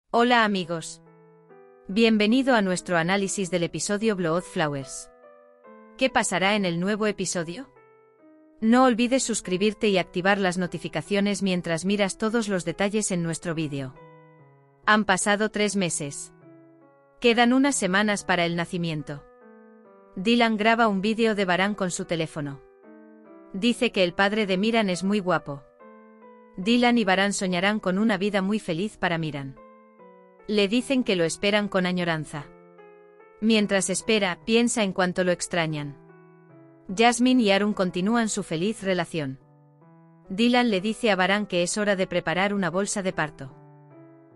Hola amigos. Bienvenido a nuestro análisis del episodio Blood Flowers. ¿Qué pasará en el nuevo episodio? No olvides suscribirte y activar las notificaciones mientras miras todos los detalles en nuestro vídeo. Han pasado 3 meses. Quedan unas semanas para el nacimiento. Dylan graba un vídeo de Baran con su teléfono. Dice que el padre de Miran es muy guapo. Dylan y Baran soñarán con una vida muy feliz para Miran. Le dicen que lo esperan con añoranza. Mientras espera, piensa en cuánto lo extrañan. Jasmine y Arun continúan su feliz relación. Dylan le dice a Baran que es hora de preparar una bolsa de parto.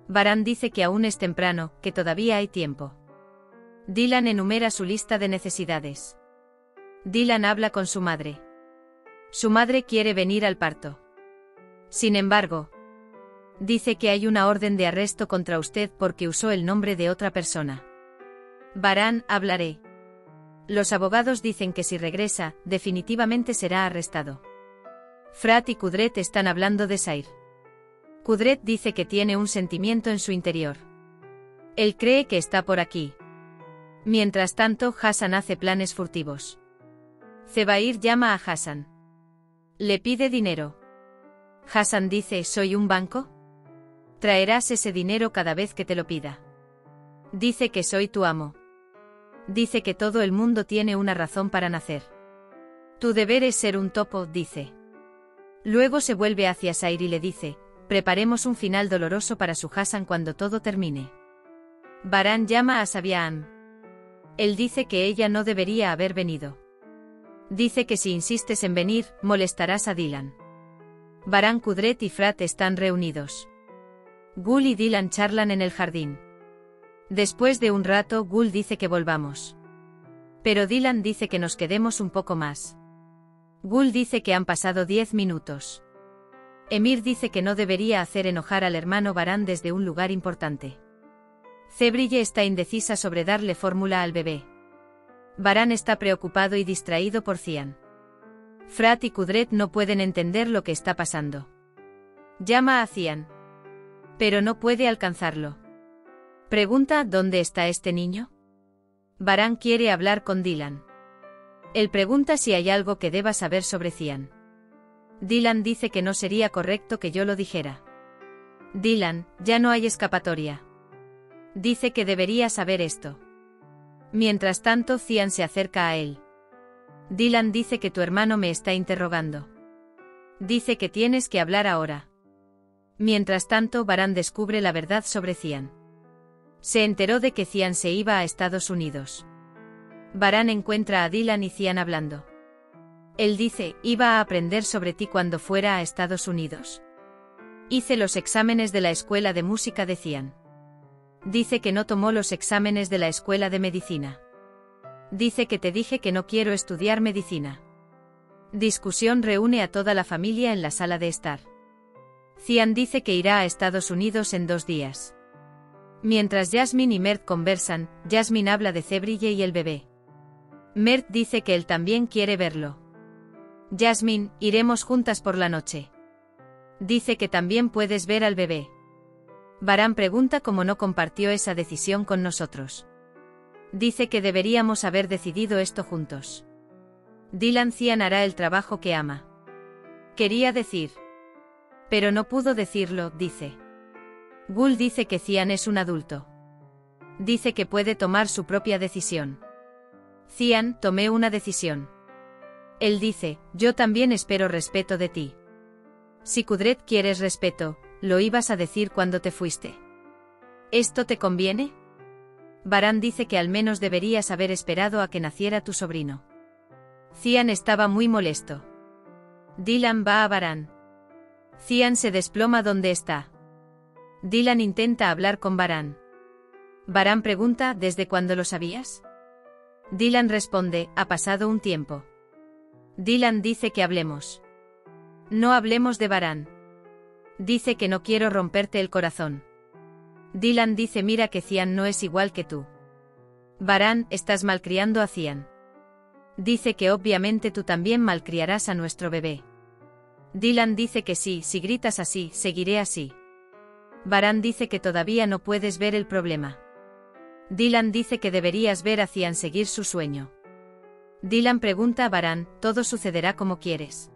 Baran dice que aún es temprano, que todavía hay tiempo. Dylan enumera su lista de necesidades. Dylan habla con su madre. Su madre quiere venir al parto. Sin embargo, dice que hay una orden de arresto contra usted porque usó el nombre de otra persona. Baran, hablaré. Los abogados dicen que si regresa, definitivamente será arrestado. Frat y Kudret están hablando de Sair. Kudret dice que tiene un sentimiento en su interior. Él cree que está por aquí. Mientras tanto, Hassan hace planes furtivos. Zebair llama a Hassan. Le pide dinero. Hassan dice, ¿soy un banco? Traerás ese dinero cada vez que te lo pida. Dice que soy tu amo. Dice que todo el mundo tiene una razón para nacer. Tu deber es ser un topo, dice. Luego se vuelve hacia Sair y le dice, preparemos un final doloroso para su Hassan cuando todo termine. Baran llama a Sabiaan. Él dice que ella no debería haber venido. Dice que si insistes en venir, molestarás a Dylan. Baran, Kudret y Frat están reunidos. Gul y Dylan charlan en el jardín. Después de un rato, Gul dice que volvamos. Pero Dylan dice que nos quedemos un poco más. Gul dice que han pasado 10 minutos. Emir dice que no debería hacer enojar al hermano Baran desde un lugar importante. Zebrille está indecisa sobre darle fórmula al bebé. Baran está preocupado y distraído por Cian. Frat y Kudret no pueden entender lo que está pasando. Llama a Cian. Pero no puede alcanzarlo. Pregunta, ¿dónde está este niño? Baran quiere hablar con Dylan. Él pregunta si hay algo que deba saber sobre Cian. Dylan dice que no sería correcto que yo lo dijera. Dylan, ya no hay escapatoria. Dice que debería saber esto. Mientras tanto, Cian se acerca a él. Dylan dice que tu hermano me está interrogando. Dice que tienes que hablar ahora. Mientras tanto, Baran descubre la verdad sobre Cian. Se enteró de que Cian se iba a Estados Unidos. Baran encuentra a Dylan y Cian hablando. Él dice, iba a aprender sobre ti cuando fuera a Estados Unidos. Hice los exámenes de la escuela de música de Cian. Dice que no tomó los exámenes de la escuela de medicina. Dice que te dije que no quiero estudiar medicina. Discusión reúne a toda la familia en la sala de estar. Cian dice que irá a Estados Unidos en 2 días. Mientras Jasmine y Mert conversan, Jasmine habla de Zebrille y el bebé. Mert dice que él también quiere verlo. Jasmine, iremos juntas por la noche. Dice que también puedes ver al bebé. Baran pregunta cómo no compartió esa decisión con nosotros. Dice que deberíamos haber decidido esto juntos. Dylan, Cian hará el trabajo que ama. Quería decir. Pero no pudo decirlo, dice. Gul dice que Cian es un adulto. Dice que puede tomar su propia decisión. Cian, tomé una decisión. Él dice, yo también espero respeto de ti. Si Kudret quieres respeto, lo ibas a decir cuando te fuiste. ¿Esto te conviene? Baran dice que al menos deberías haber esperado a que naciera tu sobrino. Cian estaba muy molesto. Dylan va a Baran. Cian se desploma donde está. Dylan intenta hablar con Baran. Baran pregunta, ¿desde cuándo lo sabías? Dylan responde, ha pasado un tiempo. Dylan dice que hablemos. No hablemos de Baran. Dice que no quiero romperte el corazón. Dylan dice, mira que Cian no es igual que tú. Baran, estás malcriando a Cian. Dice que obviamente tú también malcriarás a nuestro bebé. Dylan dice que sí, si gritas así, seguiré así. Baran dice que todavía no puedes ver el problema. Dylan dice que deberías ver a Cian seguir su sueño. Dylan pregunta a Baran, ¿todo sucederá como quieres?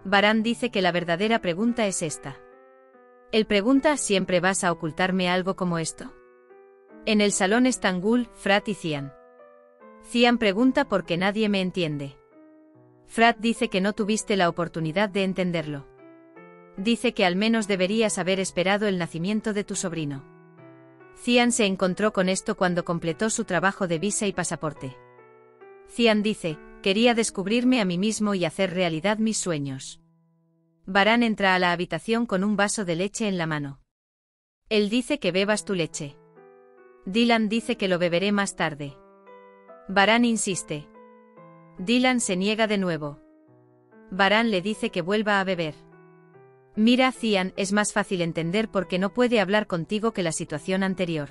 Baran dice que la verdadera pregunta es esta. Él pregunta, ¿siempre vas a ocultarme algo como esto? En el salón están Gul, Frat y Cian. Cian pregunta por qué nadie me entiende. Frat dice que no tuviste la oportunidad de entenderlo. Dice que al menos deberías haber esperado el nacimiento de tu sobrino. Cian se encontró con esto cuando completó su trabajo de visa y pasaporte. Cian dice, quería descubrirme a mí mismo y hacer realidad mis sueños. Baran entra a la habitación con un vaso de leche en la mano. Él dice que bebas tu leche. Dylan dice que lo beberé más tarde. Baran insiste. Dylan se niega de nuevo. Baran le dice que vuelva a beber. Mira, Cian, es más fácil entender por qué no puede hablar contigo que la situación anterior.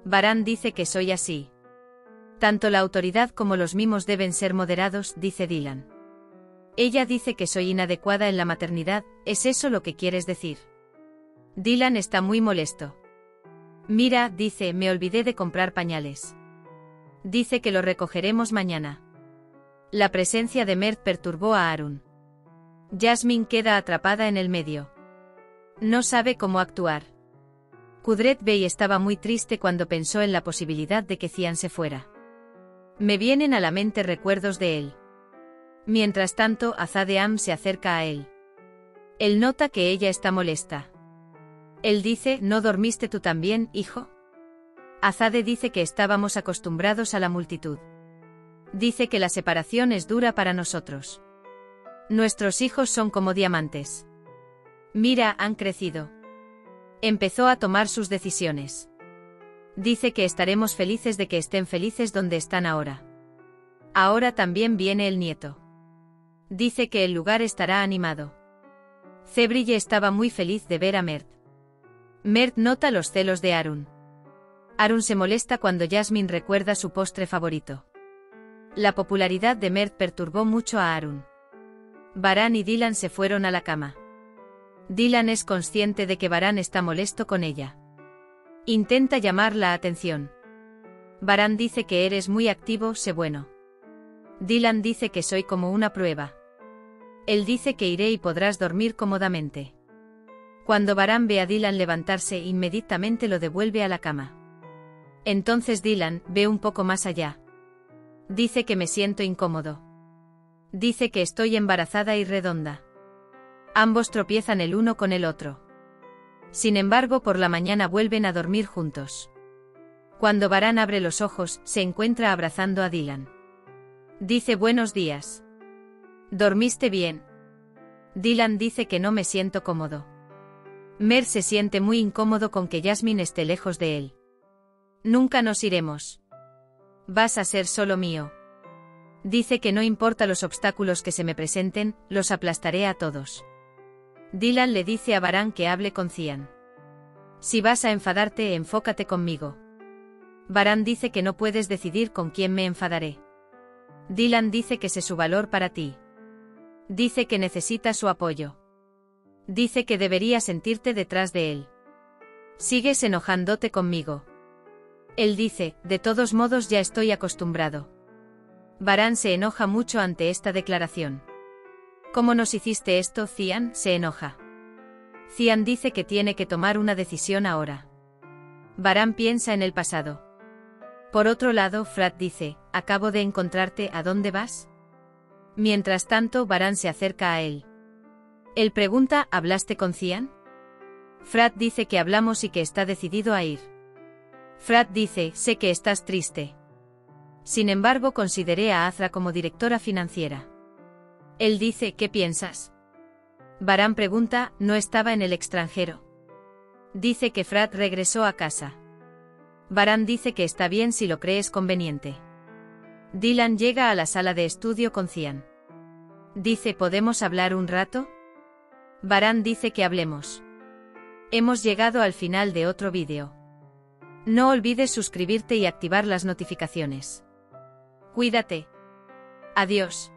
Baran dice que soy así. Tanto la autoridad como los mimos deben ser moderados, dice Dylan. Ella dice que soy inadecuada en la maternidad, ¿es eso lo que quieres decir? Dylan está muy molesto. Mira, dice, me olvidé de comprar pañales. Dice que lo recogeremos mañana. La presencia de Mert perturbó a Arun. Jasmine queda atrapada en el medio. No sabe cómo actuar. Kudret Bey estaba muy triste cuando pensó en la posibilidad de que Cian se fuera. Me vienen a la mente recuerdos de él. Mientras tanto, Azade se acerca a él. Él nota que ella está molesta. Él dice, ¿no dormiste tú también, hijo? Azade dice que estábamos acostumbrados a la multitud. Dice que la separación es dura para nosotros. Nuestros hijos son como diamantes. Mira, han crecido. Empezó a tomar sus decisiones. Dice que estaremos felices de que estén felices donde están ahora. Ahora también viene el nieto. Dice que el lugar estará animado. Cebrille estaba muy feliz de ver a Mert. Mert nota los celos de Arun. Arun se molesta cuando Jasmine recuerda su postre favorito. La popularidad de Mert perturbó mucho a Arun. Baran y Dylan se fueron a la cama. Dylan es consciente de que Baran está molesto con ella. Intenta llamar la atención. Baran dice que eres muy activo, sé bueno. Dylan dice que soy como una prueba. Él dice que iré y podrás dormir cómodamente. Cuando Baran ve a Dylan levantarse, inmediatamente lo devuelve a la cama. Entonces Dylan ve un poco más allá. Dice que me siento incómodo. Dice que estoy embarazada y redonda. Ambos tropiezan el uno con el otro. Sin embargo, por la mañana vuelven a dormir juntos. Cuando Baran abre los ojos, se encuentra abrazando a Dylan. Dice buenos días. ¿Dormiste bien? Dylan dice que no me siento cómodo. Mer se siente muy incómodo con que Jasmine esté lejos de él. Nunca nos iremos. Vas a ser solo mío. Dice que no importa los obstáculos que se me presenten, los aplastaré a todos. Dylan le dice a Baran que hable con Cian. Si vas a enfadarte, enfócate conmigo. Baran dice que no puedes decidir con quién me enfadaré. Dylan dice que sé su valor para ti. Dice que necesita su apoyo. Dice que deberías sentirte detrás de él. Sigues enojándote conmigo. Él dice, de todos modos ya estoy acostumbrado. Baran se enoja mucho ante esta declaración. ¿Cómo nos hiciste esto, Cian? Se enoja. Cian dice que tiene que tomar una decisión ahora. Baran piensa en el pasado. Por otro lado, Frat dice, acabo de encontrarte, ¿a dónde vas? Mientras tanto, Baran se acerca a él. Él pregunta, ¿hablaste con Cian? Frat dice que hablamos y que está decidido a ir. Frat dice, sé que estás triste. Sin embargo, consideré a Azra como directora financiera. Él dice, ¿qué piensas? Baran pregunta, ¿no estaba en el extranjero? Dice que Frat regresó a casa. Baran dice que está bien si lo crees conveniente. Dylan llega a la sala de estudio con Cian. Dice, ¿podemos hablar un rato? Baran dice que hablemos. Hemos llegado al final de otro vídeo. No olvides suscribirte y activar las notificaciones. Cuídate. Adiós.